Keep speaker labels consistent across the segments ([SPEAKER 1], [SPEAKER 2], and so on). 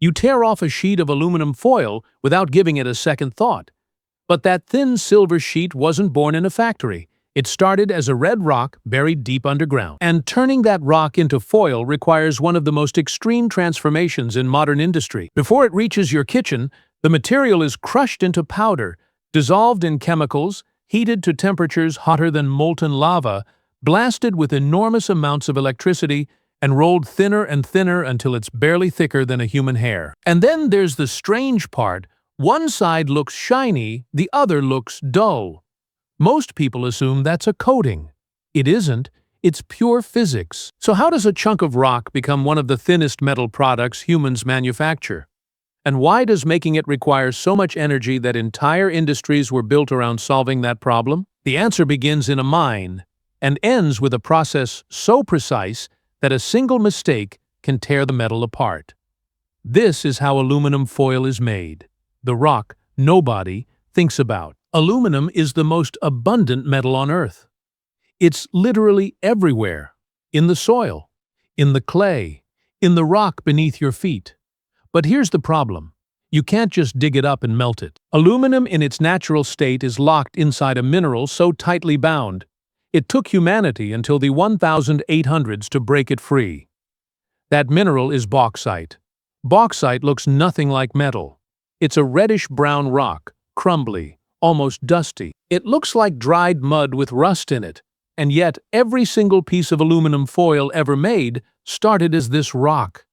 [SPEAKER 1] You tear off a sheet of aluminum foil without giving it a second thought. But that thin silver sheet wasn't born in a factory. It started as a red rock buried deep underground. And turning that rock into foil requires one of the most extreme transformations in modern industry. Before it reaches your kitchen, the material is crushed into powder, dissolved in chemicals, heated to temperatures hotter than molten lava, blasted with enormous amounts of electricity, and rolled thinner and thinner until it's barely thicker than a human hair. And then there's the strange part. One side looks shiny, the other looks dull. Most people assume that's a coating. It isn't. It's pure physics. So how does a chunk of rock become one of the thinnest metal products humans manufacture? And why does making it require so much energy that entire industries were built around solving that problem? The answer begins in a mine and ends with a process so precise that a single mistake can tear the metal apart. This is how aluminum foil is made, the rock nobody thinks about. Aluminum is the most abundant metal on Earth. It's literally everywhere, in the soil, in the clay, in the rock beneath your feet. But here's the problem. You can't just dig it up and melt it. Aluminum in its natural state is locked inside a mineral so tightly bound. It took humanity until the 1800s to break it free. That mineral is bauxite. Bauxite looks nothing like metal. It's a reddish-brown rock, crumbly, almost dusty. It looks like dried mud with rust in it. And yet, every single piece of aluminum foil ever made started as this rock.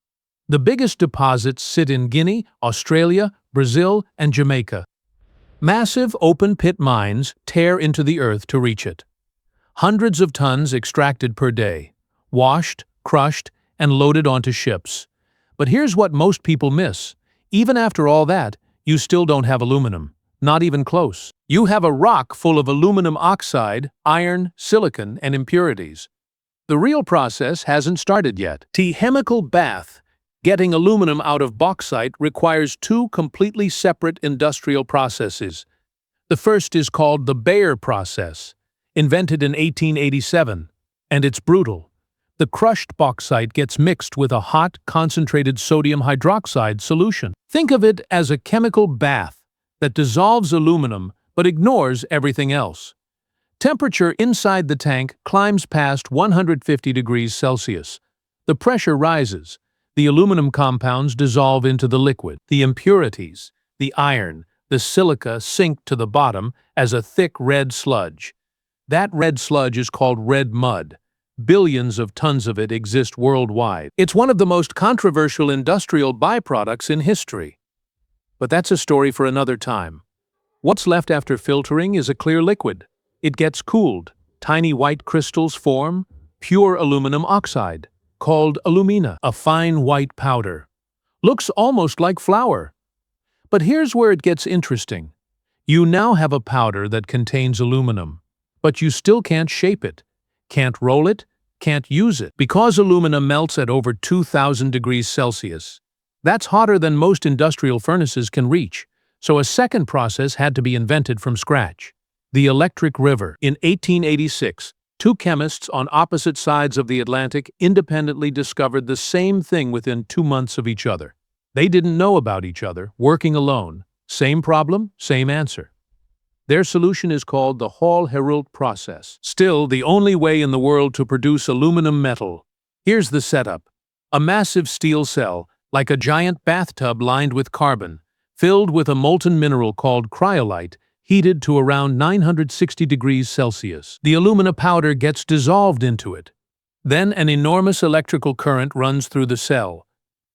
[SPEAKER 1] The biggest deposits sit in Guinea, Australia, Brazil, and Jamaica. Massive open-pit mines tear into the earth to reach it. Hundreds of tons extracted per day, washed, crushed, and loaded onto ships. But here's what most people miss. Even after all that, you still don't have aluminum. Not even close. You have a rock full of aluminum oxide, iron, silicon, and impurities. The real process hasn't started yet. The chemical bath. Getting aluminum out of bauxite requires two completely separate industrial processes. The first is called the Bayer process, invented in 1887, and it's brutal. The crushed bauxite gets mixed with a hot, concentrated sodium hydroxide solution. Think of it as a chemical bath that dissolves aluminum but ignores everything else. Temperature inside the tank climbs past 150 degrees Celsius. The pressure rises. The aluminum compounds dissolve into the liquid. The impurities, the iron, the silica sink to the bottom as a thick red sludge. That red sludge is called red mud. Billions of tons of it exist worldwide. It's one of the most controversial industrial byproducts in history. But that's a story for another time. What's left after filtering is a clear liquid. It gets cooled. Tiny white crystals form, pure aluminum oxide, called alumina, a fine white powder. Looks almost like flour. But here's where it gets interesting. You now have a powder that contains aluminum, but you still can't shape it, can't roll it, can't use it, because aluminum melts at over 2000 degrees Celsius. That's hotter than most industrial furnaces can reach, so a second process had to be invented from scratch. The electric river. In 1886, two chemists on opposite sides of the Atlantic independently discovered the same thing within 2 months of each other. They didn't know about each other, working alone. Same problem, same answer. Their solution is called the Hall-Héroult process. Still, the only way in the world to produce aluminum metal. Here's the setup. A massive steel cell, like a giant bathtub lined with carbon, filled with a molten mineral called cryolite, heated to around 960 degrees Celsius. The alumina powder gets dissolved into it. Then an enormous electrical current runs through the cell.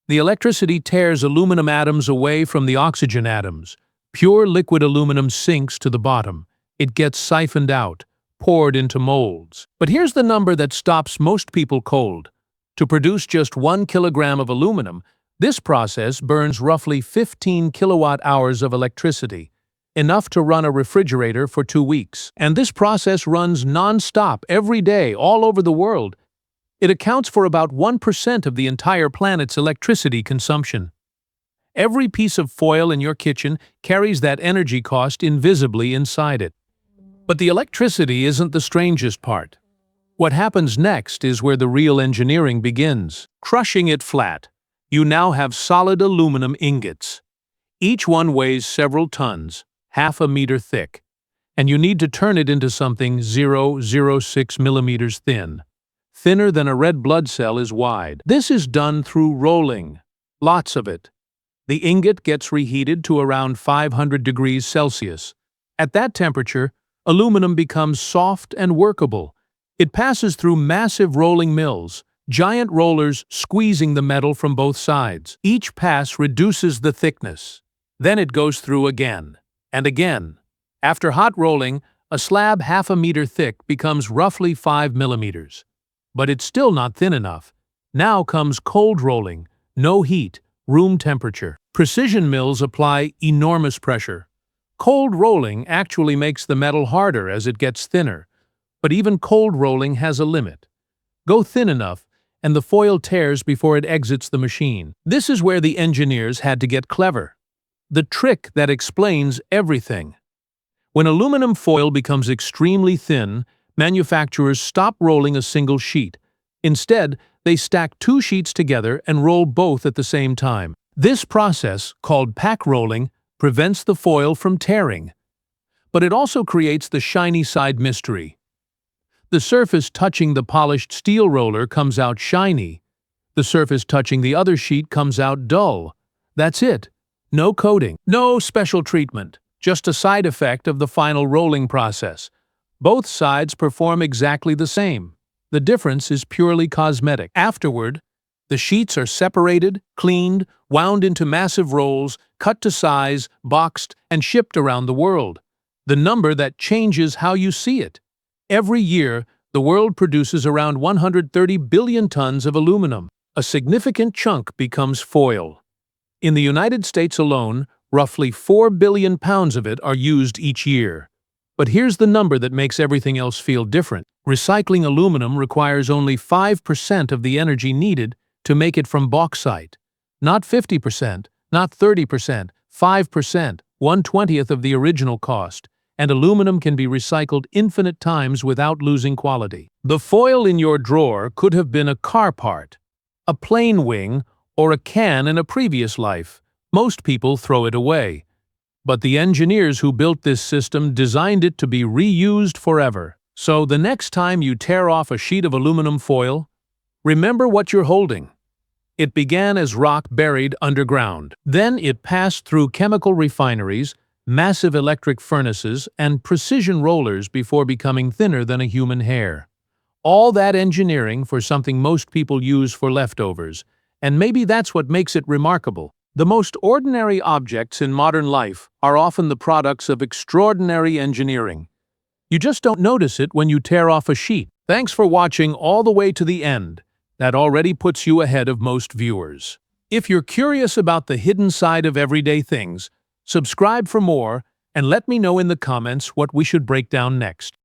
[SPEAKER 1] The electricity tears aluminum atoms away from the oxygen atoms. Pure liquid aluminum sinks to the bottom. It gets siphoned out, poured into molds. But here's the number that stops most people cold. To produce just 1 kilogram of aluminum, this process burns roughly 15 kilowatt-hours of electricity, enough to run a refrigerator for 2 weeks. And this process runs non-stop every day all over the world. It accounts for about 1% of the entire planet's electricity consumption. Every piece of foil in your kitchen carries that energy cost invisibly inside it. But the electricity isn't the strangest part. What happens next is where the real engineering begins. Crushing it flat. You now have solid aluminum ingots. Each one weighs several tons, half a meter thick, and you need to turn it into something 0.06 millimeters thin. Thinner than a red blood cell is wide. This is done through rolling. Lots of it. The ingot gets reheated to around 500 degrees Celsius. At that temperature, aluminum becomes soft and workable. It passes through massive rolling mills, giant rollers squeezing the metal from both sides. Each pass reduces the thickness. Then it goes through again and again. After hot rolling, a slab half a meter thick becomes roughly 5 millimeters. But it's still not thin enough. Now comes cold rolling, no heat, room temperature. Precision mills apply enormous pressure. Cold rolling actually makes the metal harder as it gets thinner, but even cold rolling has a limit. Go thin enough, and the foil tears before it exits the machine. This is where the engineers had to get clever. The trick that explains everything. When aluminum foil becomes extremely thin, manufacturers stop rolling a single sheet. Instead, they stack two sheets together and roll both at the same time. This process, called pack rolling, prevents the foil from tearing. But it also creates the shiny side mystery. The surface touching the polished steel roller comes out shiny. The surface touching the other sheet comes out dull. That's it. No coating, no special treatment, just a side effect of the final rolling process. Both sides perform exactly the same. The difference is purely cosmetic. Afterward, the sheets are separated, cleaned, wound into massive rolls, cut to size, boxed, and shipped around the world. The number that changes how you see it. Every year, the world produces around 130 billion tons of aluminum. A significant chunk becomes foil. In the United States alone, roughly 4 billion pounds of it are used each year. But here's the number that makes everything else feel different. Recycling aluminum requires only 5% of the energy needed to make it from bauxite. Not 50%, not 30%, 5%, 1/20th of the original cost. And aluminum can be recycled infinite times without losing quality. The foil in your drawer could have been a car part, a plane wing, or a can in a previous life. Most people throw it away. But the engineers who built this system designed it to be reused forever. So the next time you tear off a sheet of aluminum foil, remember what you're holding. It began as rock buried underground. Then it passed through chemical refineries, massive electric furnaces, and precision rollers before becoming thinner than a human hair. All that engineering for something most people use for leftovers, and maybe that's what makes it remarkable. The most ordinary objects in modern life are often the products of extraordinary engineering. You just don't notice it when you tear off a sheet. Thanks for watching all the way to the end. That already puts you ahead of most viewers. If you're curious about the hidden side of everyday things, subscribe for more and let me know in the comments what we should break down next.